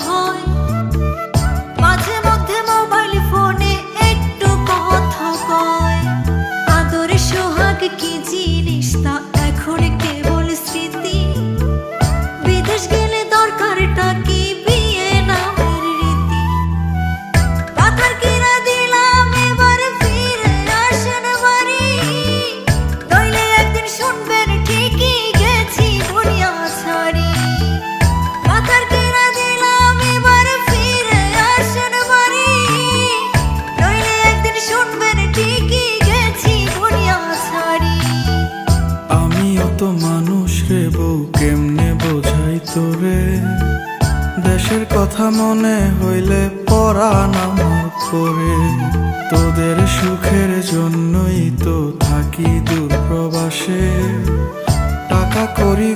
হয়, মাঝে মধ্যে মোবাইল ফোনে একটু কথা কয়। আদরে সোহাগ কি জিনিস তা এখন কেবল স্মৃতি, বিদেশ গেলে দরকারটা কি বিয়ে নামের রীতি। পাথর কিনা দিলাম এবার ফিরে আসেন বাড়ি, নইলে একদিন শুনবেন ঠিকই গেছি দুনিয়া ছাড়ি। পাথর কিনা দিলাম এবার ফিরে আসেন বাড়ি, নইলে একদিন শুনবেন ঠিকই গেছি দুনিয়া ছাড়ি। আমিও তো মানুষ রে বউ, কেমনে বোঝাই তোরে, দেশের কথা মনে হইলে পরাণ আমার করে। তোদের সুখের জন্যই তো থাকি দূর প্রবাসে, টাকা করি